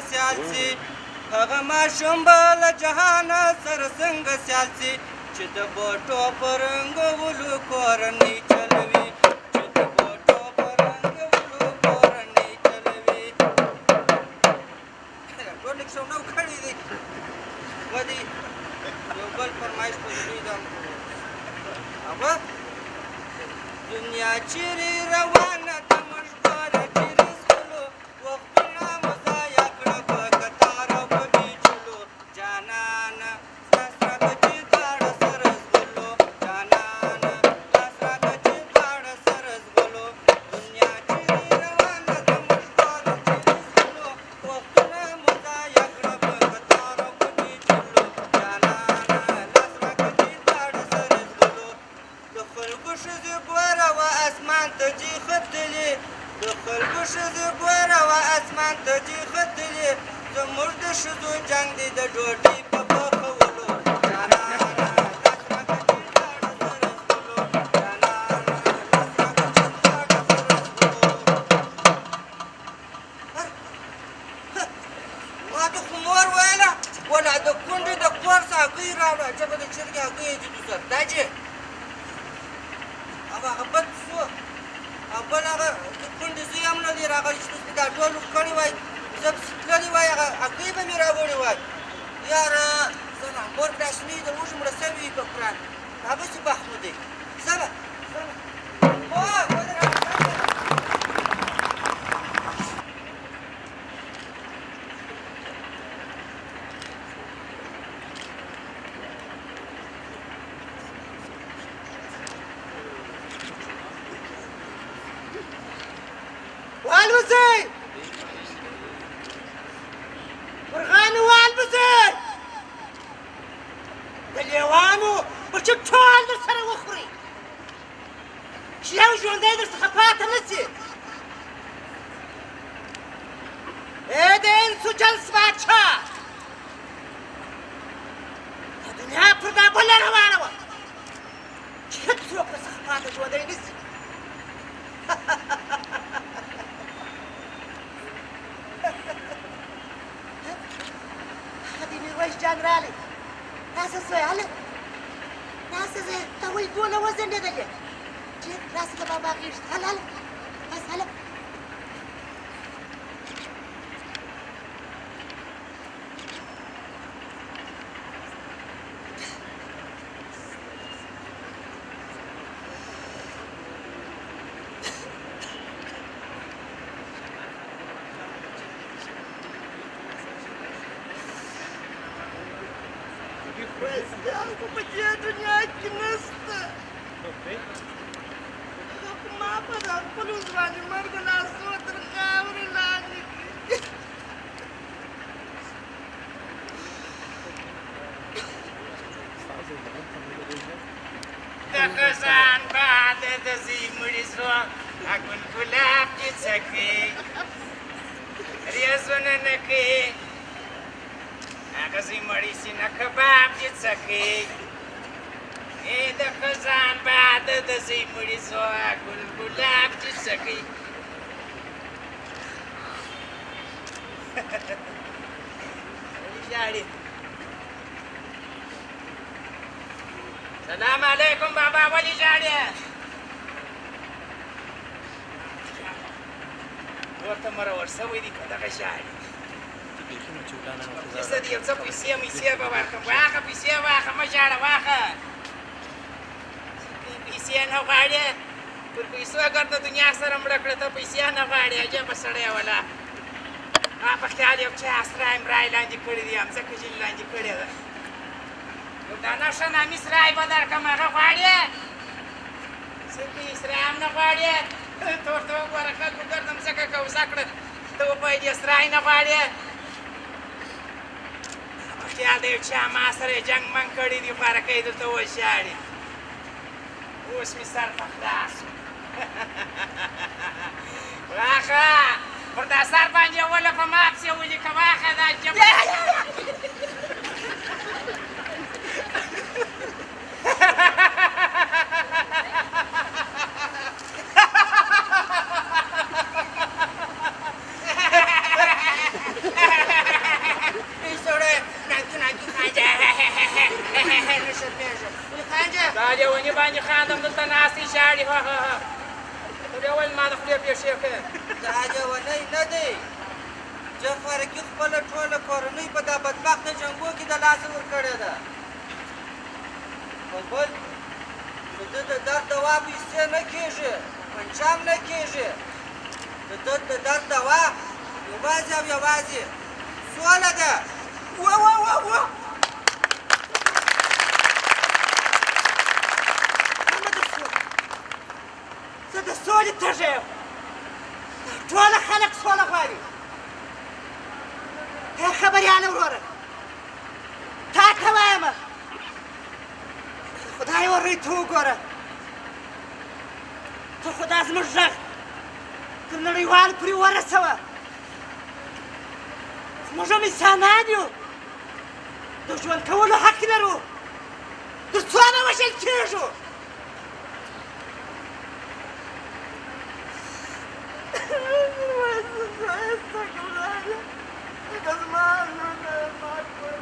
سیال سي هغه ماشوم به له جهانه سره څنګه سیال سي چې د بوټو په رنګولو کورنۍ چلوي چې د بوټو په رنګولو کورنۍ چلوي ټول لیک شو نو کړی دی ودی یو بل فرمایش په دوی دا هغه دنیا چیرې روانه ده موږ غواړو چیرې ځغلو وختونه مو ضایع کړه په کتار او په بیجلو جانانه لاس راکړه چې دواړه سره ځغلو جانانه لاس راکړه چې دواړه سره ځغلو دنیا چیرې روانه ده موږ غواړو چیرې ځغلو وختونه مو ضایع کړه په کتار او په بیجلو جانانه لاس راکړه چې دواړه سره ځغلو د خلکو ښځې ګوره وه اسمان ته جي ختلې د خلکو ښځې ګوره وه اسمان ته جي ختلې زموږ د ښځو جنګ دی د ډوډۍ په پخولو جانانه لاس راکړه چې دواړه سره ځغلو جانانه لاس راکړه چې دواړه سره ځغلو ما ته خو مور ویله ولا د کونډې د کورس هګۍ راوړه جبه د چرګې هګۍ یې دي دوسر دا چې هغه بد شو او بل هغه د کونډې زوی هم نه دی راغلی چې اوس مې دا ډول کړی وای زه پسې تللی وای هغه هګۍ به مې راوړې وای یاره زما مور پلاسنۍ د اوږې مړه سوي وي په قرآن هغسې بخت مو دی ځه به والوزي مرغانو والوزي د لیوانو بچو ټول در سره وخوري چې یو ژوندی درڅخه پاته نه سي ای د انسو جنس باچا د دنیا پر دا بله روانه وه چې هېڅوک درڅخه پاته ژوندی نه سي میرویس جان راغلی راسه زویه هله راسه زویه ته ولې دونه وځنډېدلې ډېر راسه د بابا غېږ ته هله هله راسه هله خو په دې دنیا کې نشته خو ما به د خپلو ځواني مرګو لاسو تر خاورې لاندې کړي د خزان باد د زی مړي زړه اګون ګلاب چې څکي ریاضونه نه کوي هغه زی مړي سینه کباب چې څکي ای د خزان باد د زی مړي زړه ګل ګلاب چې څکي سلام علیکم بابا ولی ژاړې ورته مرور شوی دي که دغه ژاړي زه دې یو څه پیسې به ورکړم واخه پیسې واخه مه ژاړه واخه پیسې نه غواړې پر پیسو اګر د دنیا سره مړه کړه ته پیسې نه غواړې عجبه سړی ولا ما په خیال یو چا سرای مرای لاندې کړي دي همځکه ځینې لاندې کړې ده یو دانه ښه نامي سرای به درکړم هغه غواړې څوکې سرای هم نه غواړې ته ورته وګوره خلکو ګرده مځکه کوزه کړه ته وپوهېږې دې سرای نه غواړې په خیال د یو چا ما سره یې جنګ منګ کړي دي خوارکۍ دلته اوس ژاړي اوس مې سر ته خلاص واخه پر دا سر باندې اوله په ما پسې ولیکه واخه دا جبه باندې خاندم دلته ناستې ژاړي ها ها ها ولې ویل ما د خولې پېښې کړې دا لیونی نه دی جعفرکي خپله ټوله کورنۍ په دا بدبخته جنګو کې د لاسه ورکړې ده بلبل د ده د درد دوا پیسې نه کېږي پنچام نه کېږي د ده د درد دوا یوازې او یوازې سوله ده زه د سولې تږی یم ټوله خلک سوله غواړي ای خبریاله وروره تا ته وایم خدای ورې ته وګوره ته خو دا زموږ غږ تر نړیوالو پورې ورسوه موږ هم انسانان یو د ژوند کولو حق لرو تر څو به وژل کېږو زما لونه مات کړه